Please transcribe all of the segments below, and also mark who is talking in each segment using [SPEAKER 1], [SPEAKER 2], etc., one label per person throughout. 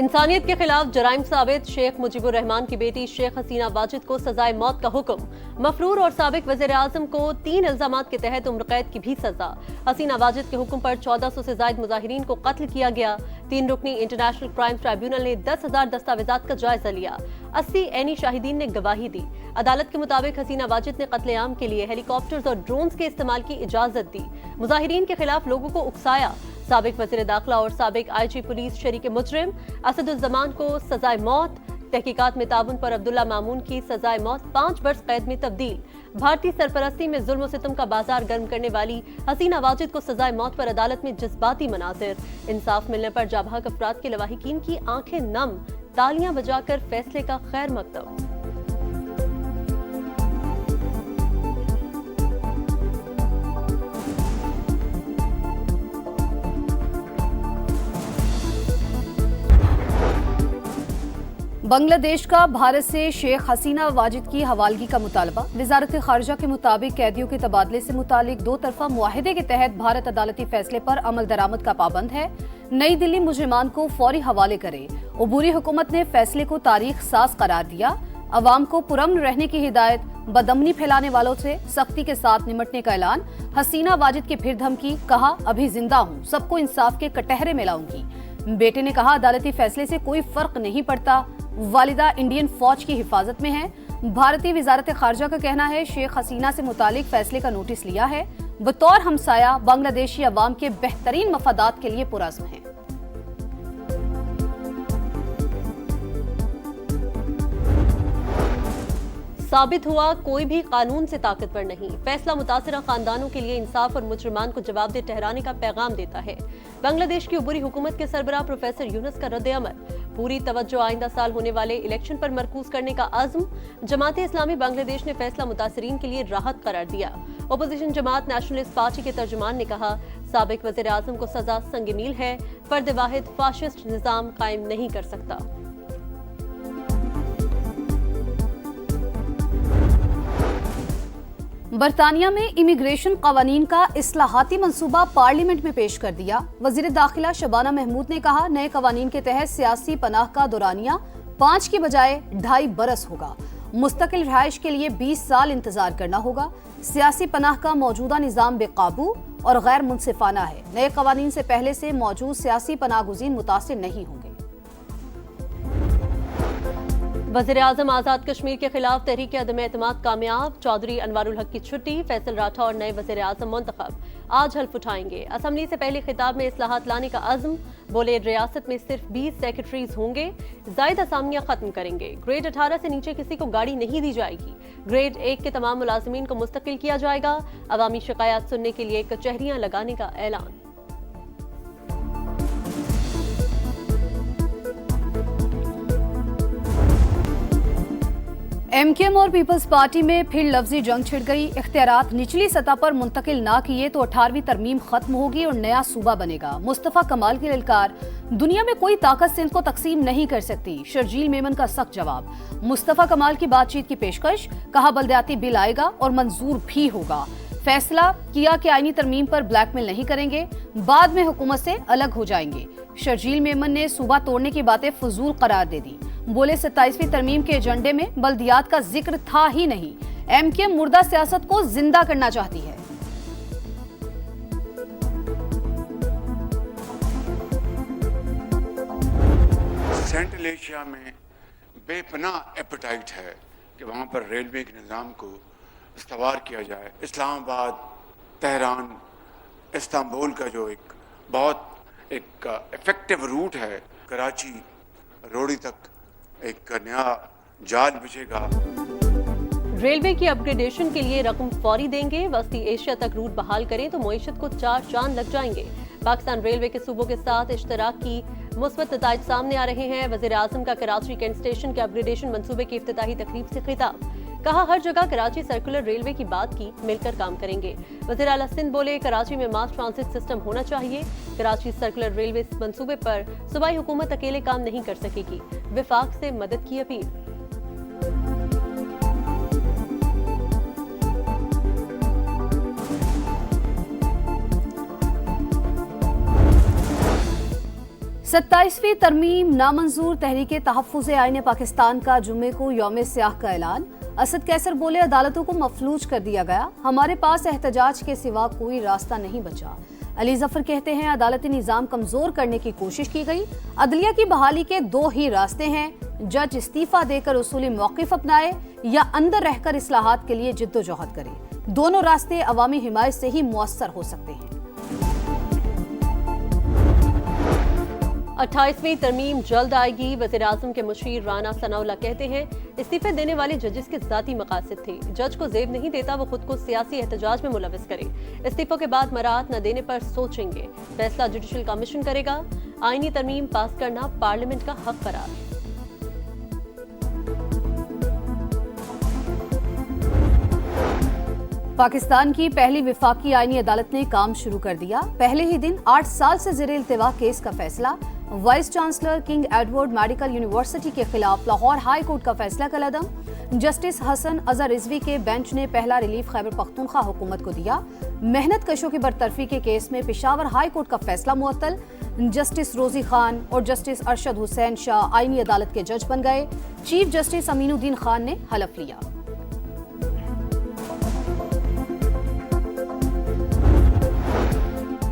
[SPEAKER 1] इंसानियत के खिलाफ जराइम साबित शेख मुजीबुर रहमान की बेटी शेख हसीना वाजिद को सजाए मौत का हुक्म। मफरूर और साबिक वज़ीर आज़म को 3 इल्जामात के तहत उम्र कैद की भी सजा। हसीना वाजिद के हुक्म पर 1400 से ज्यादा मुजाहिरीन को कत्ल किया गया। 3 रुकनी इंटरनेशनल क्राइम ट्राइब्यूनल ने 10,000 दस्तावेजात का जायजा लिया। 80 ऐनी शाहिदीन ने गवाही दी। अदालत के मुताबिक हसीना वाजिद ने कत्लेआम के लिए हेलीकॉप्टर्स और ड्रोन्स के इस्तेमाल की इजाजत दी। मुजाहिरीन के खिलाफ लोगों को उकसाया। साबिक वज़ीर दाखिला और साबिक IG पुलिस शरीक मुजरिम असदुज़्ज़मान को सजाए मौत। तहकीकात में ताउन पर अब्दुल्ला मामून की सजाए मौत 5 बरस कैद में तब्दील। भारतीय सरपरस्ती में जुल्म सितम का बाजार गर्म करने वाली हसीना वाजिद को सजाए मौत पर अदालत में जज्बाती मनाजिर। इंसाफ मिलने पर जाबाक अफराद के लवाहिकीन की आंखें नम, तालियां बजाकर फैसले का खैर मकतब।
[SPEAKER 2] बांग्लादेश का भारत से शेख हसीना वाजिद की हवालगी का मुतालबा। वजारत खारजा के मुताबिक कैदियों के तबादले से मुतालिक 2 तरफा मुआहिदे के तहत भारत अदालती फैसले पर अमल दरामद का पाबंद है। नई दिल्ली मुजरिमान को फौरी हवाले करे। उबूरी हुकूमत ने फैसले को तारीख साज करार दिया। अवाम को पुरअमन रहने की हिदायत। बदअमनी फैलाने वालों से सख्ती के साथ निमटने का ऐलान। हसीना वाजिद की फिर धमकी, कहा अभी जिंदा हूँ, सबको इंसाफ के कटहरे में लाऊंगी। बेटे ने कहा अदालती फैसले से कोई फर्क नहीं पड़ता, वालिदा इंडियन फौज की हिफाजत में है। भारतीय वजारत खारजा का कहना है शेख हसीना से मुतालिक फैसले का नोटिस लिया है। बतौर हमसाया बांग्लादेशी अवाम के बेहतरीन मफादात के लिए पुरअज़्म है।
[SPEAKER 1] साबित हुआ कोई भी कानून से ताकतवर नहीं। फैसला मुतासिरा खानदानों के लिए इंसाफ और मुजरिमान को जवाबदेह ठहराने का पैगाम देता है। बांग्लादेश की उबूरी हुकूमत के सरबराह प्रोफेसर यूनुस का रद्द-ए-अमल। पूरी तवज्जो आइंदा साल होने वाले इलेक्शन पर मरकूज करने का अज़्म। जमाते इस्लामी बांग्लादेश ने फैसला मुतासिरीन के लिए राहत करार दिया। अपोजिशन जमात नेशनलिस्ट पार्टी के तर्जुमान ने कहा साबिक वज़ीर आज़म को सजा संग-मील है। फर्द वाहिद फाशिस्ट निज़ाम कायम नहीं कर सकता।
[SPEAKER 2] बरतानिया में इमिग्रेशन कवानीन का इस्लाहाती मंसूबा पार्लियामेंट में पेश कर दिया। वजीर दाखिला शबाना महमूद ने कहा नए कवानीन के तहत सियासी पनाह का दौरानिया 5 की बजाय 2.5 बरस होगा। मुस्तकिल रहायश के लिए 20 साल इंतजार करना होगा। सियासी पनाह का मौजूदा निज़ाम बेकाबू और गैर मुनसिफाना है। नए कवानीन से पहले से मौजूद सियासी पनाह गुज़ीन मुतासिर नहीं होंगे।
[SPEAKER 1] वज़ीर आज़म आज़ाद कश्मीर के खिलाफ तहरीक अदम एतमाद कामयाब। चौधरी अनवारुल हक की छुट्टी। फैसल राठौर नए वज़ीर आज़म मुंतखब। आज हल्फ उठाएंगे। असम्बली से पहले खिताब में इस्लाहात लाने का अज़्म। बोले रियासत में सिर्फ 20 सेक्रेटरीज होंगे। जायद असामियां खत्म करेंगे। ग्रेड 18 से नीचे किसी को गाड़ी नहीं दी जाएगी। ग्रेड 1 के तमाम मुलाजिमीन को मुस्तकिल किया जाएगा। अवामी शिकायत सुनने के लिए कचहरियां लगाने का ऐलान।
[SPEAKER 2] MKM और पीपल्स पार्टी में फिर लफ्जी जंग छिड़ गई। इख्तियारात निचली सतह पर मुंतकिल ना किए तो 18वीं तरमीम खत्म होगी और नया सूबा बनेगा। मुस्तफा कमाल की ललकार, दुनिया में कोई ताकत सिंध को तकसीम नहीं कर सकती। शर्जील मेमन का सख्त जवाब। मुस्तफा कमाल की बातचीत की पेशकश, कहा बल्दियाती बिल आएगा और मंजूर भी होगा। फैसला किया कि आईनी तरमीम पर ब्लैकमेल नहीं करेंगे, बाद में हुकूमत से अलग हो जाएंगे। शर्जील मेमन ने सूबा तोड़ने की बातें फजूल करार दे दी। बोले 27वीं तरमीम के एजेंडे में बल्दियात का जिक्र था ही नहीं। MKM मुर्दा सियासत को जिंदा करना चाहती है।
[SPEAKER 3] सेंट्रल एशिया में बेपनाह एपेटाइट है कि वहाँ पर रेलवे के निज़ाम को इस्तवार किया जाए। इस्लामाबाद, तेहरान, इस्तांबुल का जो एक बहुत इफेक्टिव रूट है, कराची रोड़ी तक एक नया जाल बिछेगा।
[SPEAKER 1] रेलवे की अपग्रेडेशन के लिए रकम फौरी देंगे। वस्ती एशिया तक रूट बहाल करें तो मईशत को 4 चांद लग जाएंगे। पाकिस्तान रेलवे के सूबों के साथ इश्तराक की मुस्बत नताइज सामने आ रहे हैं। वज़ीर आज़म का कराची कैंट स्टेशन के अपग्रेडेशन मंसूबे की इफ्तिताही तकरीब से खिताब। कहा हर जगह कराची सर्कुलर रेलवे की बात की, मिलकर काम करेंगे। वज़ीर आला सिंध बोले कराची में मास ट्रांसिट सिस्टम होना चाहिए। कराची सर्कुलर रेलवे मंसूबे पर सूबाई हुकूमत अकेले काम नहीं कर सकेगी। विफाक से मदद की अपील।
[SPEAKER 2] 27वीं तरमीम नामंजूर तहरीक तहफ़्फ़ुज़ आईन पाकिस्तान का जुम्मे को यौम स्याह का ऐलान। असद कैसर बोले, अदालतों को मफलूज कर दिया गया, हमारे पास एहतजाज के सिवा कोई रास्ता नहीं बचा। अली जफर कहते हैं, अदालती निज़ाम कमजोर करने की कोशिश की गई। अदलिया की बहाली के दो ही रास्ते हैं, जज इस्तीफा देकर उसूली मौक़िफ़ अपनाए या अंदर रहकर इस्लाहात के लिए जिद्दोजहद करे। दोनों रास्ते अवामी हिमायत से ही मुअस्सर हो सकते हैं।
[SPEAKER 1] 28वीं तरमीम जल्द आएगी। वज़ीर आज़म के मुशीर राना सनाउल्लाह कहते हैं, इस्तीफे देने वाले जजेस के ज़ाती मकासद थे। जज को ज़ेब नहीं देता, वो खुद को सियासी एहतजाज में मुलविस करे। इस्तीफों के बाद मराहत न देने पर सोचेंगे, फैसला जुडिशल कमीशन करेगा। आईनी तरमीम पास करना पार्लियामेंट का हक करार।
[SPEAKER 2] पाकिस्तान की पहली विफाकी आईनी अदालत ने काम शुरू कर दिया। पहले ही दिन 8 साल से ज़ेरे इल्तिवा केस का फैसला। Vice chancellor king Edward medical university के खिलाफ लाहौर हाई कोर्ट का फैसला कलअदम। जस्टिस हसन अजहर रिजवी के बेंच ने पहला रिलीफ खैबर पख्तूनख्वा हुकूमत को दिया। मेहनत कशों की बरतरफी के केस में पेशावर हाई कोर्ट का फैसला मुअत्तल। जस्टिस रोजी खान और जस्टिस अरशद हुसैन शाह आईनी अदालत के जज बन गए। चीफ जस्टिस अमीनुद्दीन खान ने हलफ लिया।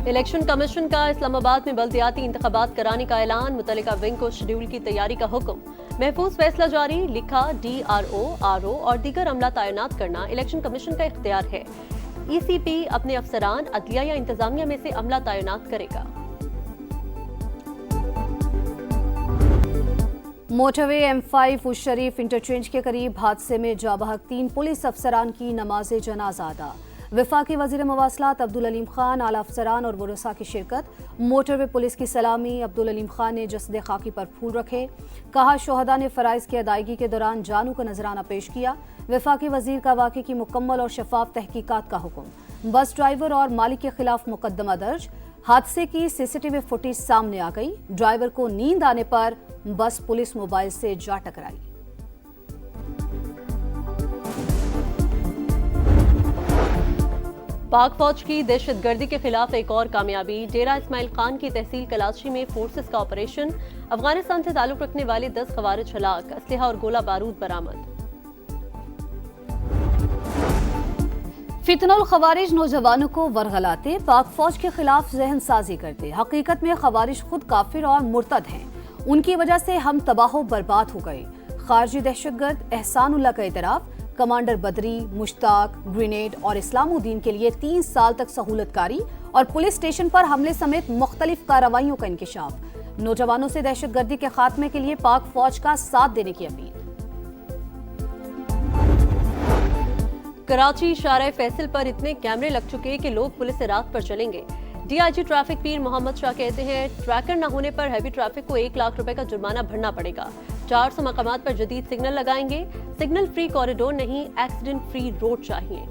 [SPEAKER 1] इलेक्शन कमीशन का इस्लामाबाद में बल्दियाती इंतखाबात कराने का ऐलान। मुतल्लिका विंग को शेड्यूल की तैयारी का हुक्म। महफूज फैसला जारी। लिखा, DRO, RO और दीगर अमला तैनात करना इलेक्शन कमीशन का इख्तियार है। ECP अपने अफसरान अदलिया या इंतजामिया में से अमला तैनात करेगा।
[SPEAKER 2] मोटरवे M5 उस शरीफ इंटरचेंज के करीब हादसे में जाबहक 3 पुलिस अफसरान की नमाज जनाजा अदा। वफाकी वज़ीर मवासलात अब्दुल अलीम खान, आला अफसरान और वरसा की शिरकत। मोटरवे पुलिस की सलामी। अब्दुल अलीम खान ने जसद खाकी पर फूल रखे। कहा, शोहदा ने फ़राइज़ की अदायगी के दौरान जानू का नजराना पेश किया। वफाकी वज़ीर का वाक़े की मुकम्मल और शफाफ तहकीकात का हुक्म। बस ड्राइवर और मालिक के खिलाफ मुकदमा दर्ज। हादसे की CCTV फुटेज सामने आ गई। ड्राइवर को नींद आने पर बस पुलिस मोबाइल से जा टकराई।
[SPEAKER 1] पाक फौज की दहशतगर्दी के खिलाफ एक और कामयाबी। डेरा इस्माइल खान की तहसील कलाची में फोर्सेस का ऑपरेशन। अफगानिस्तान से ताल्लुक रखने वाले 10 खवारिज हलाक। असलहा और गोला बारूद बरामद।
[SPEAKER 2] फितनुल खवारिज नौजवानों को वरगलाते, पाक फौज के खिलाफ जहन साजी करते। हकीकत में खवारिज खुद काफिर और मुर्तद हैं। उनकी वजह से हम तबाह बर्बाद हो गए। खारजी दहशतगर्द एहसानुल्लाह का इतराफ। कमांडर बदरी, मुश्ताक, ग्रेनेड और इस्लामुद्दीन के लिए 3 साल तक सहूलतकारी और पुलिस स्टेशन पर हमले समेत मुख्तलिफ कार्रवाइयों का इंकिशाफ। नौजवानों से दहशतगर्दी के खात्मे के लिए पाक फौज का साथ देने की अपील।
[SPEAKER 1] कराची शारा फैसल पर इतने कैमरे लग चुके कि लोग पुलिस से रात पर चलेंगे। DIG ट्रैफिक पीर मोहम्मद शाह कहते हैं, ट्रैकर न होने पर हैवी ट्रैफिक को 1 लाख रुपए का जुर्माना भरना पड़ेगा। 400 मकामात पर जदीद सिग्नल लगाएंगे। सिग्नल फ्री कॉरिडोर नहीं, एक्सीडेंट फ्री रोड चाहिए।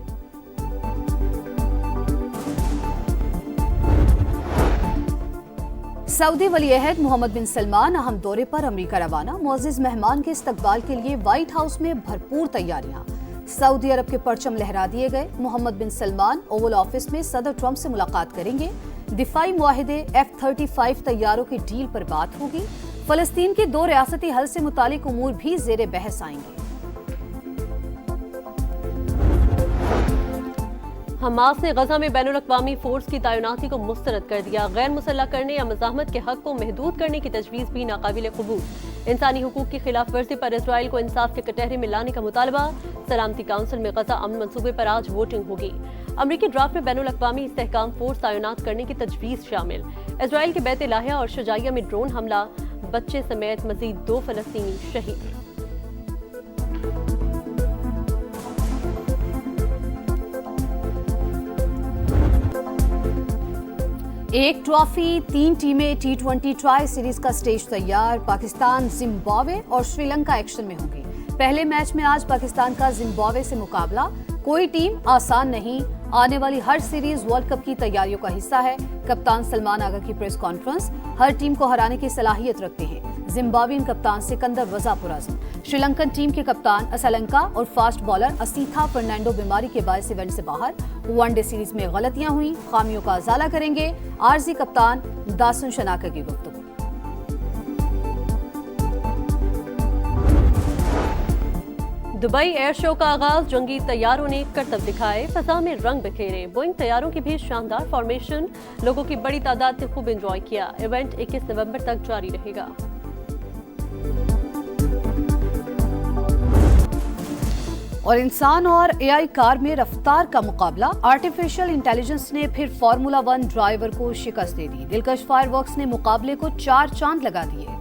[SPEAKER 2] सऊदी वली अहद मोहम्मद बिन सलमान अहम दौरे पर अमेरिका रवाना। मुअज़्ज़िज़ मेहमान के इस्तकबाल के लिए व्हाइट हाउस में भरपूर तैयारियां। सऊदी अरब के परचम लहरा दिए गए। मोहम्मद बिन सलमान ओवल ऑफिस में सदर ट्रंप से मुलाकात करेंगे। दिफाई मुआहिदे F-35 तैयारों की डील पर बात होगी। फलस्तीन के 2 रियासती हल से मुतालिक उमूर भी ज़ेरे बहस आएंगे।
[SPEAKER 1] हमास ने गजा में बैनुल-अक़वामी फोर्स की तैनाती को मुस्तरद कर दिया। गैर मुसल्लह करने या मज़ाहमत के हक को महदूद करने की तजवीज़ भी नाकाबिल कबूल। इंसानी हुकूक की खिलाफ वर्जी पर इसराइल को इंसाफ के कटहरे में लाने का मुतालबा। सलामती काउंसिल में गजा अमन मंसूबे पर आज वोटिंग होगी। अमरीकी ड्राफ्ट में बैनुल-अक़वामी इस्तेहकाम फोर्स तैनात करने की तजवीज़ शामिल। इसराइल के बैत लाहिया और शुजाइया में ड्रोन हमला, बच्चे समेत मजीद 2 फलस्तीनी शहीद।
[SPEAKER 2] एक ट्रॉफी, 3 टीमें T20 ट्राई सीरीज का स्टेज तैयार। पाकिस्तान, जिम्बाब्वे और श्रीलंका एक्शन में होंगी। पहले मैच में आज पाकिस्तान का जिम्बाब्वे से मुकाबला। कोई टीम आसान नहीं। आने वाली हर सीरीज वर्ल्ड कप की तैयारियों का हिस्सा है। कप्तान सलमान आगा की प्रेस कॉन्फ्रेंस। हर टीम को हराने की सलाहियत रखते हैं। जिम्बाब्वियन कप्तान सिकंदर वज़ा पुरअज़्म। श्रीलंकन टीम के कप्तान असलंका और फास्ट बॉलर असीथा फर्नांडो बीमारी के बायस इवेंट से बाहर। वनडे सीरीज में गलतियां हुई, खामियों का अजाला करेंगे आरजी कप्तान दासन शनाका की गुफ्तगू।
[SPEAKER 1] दुबई एयर शो का आगाज, जंगी तैयारों ने करतब दिखाए, फजा में रंग बिखेरे। बोइंग तैयारों की भी शानदार फॉर्मेशन, लोगों की बड़ी तादाद ने खूब एंजॉय किया। इवेंट 21 नवंबर तक जारी रहेगा।
[SPEAKER 2] और इंसान और एआई कार में रफ्तार का मुकाबला, आर्टिफिशियल इंटेलिजेंस ने फिर फार्मूला 1 ड्राइवर को शिकस्त दे दी। दिलकश फायरवर्क्स ने मुकाबले को 4 चांद लगा दिए।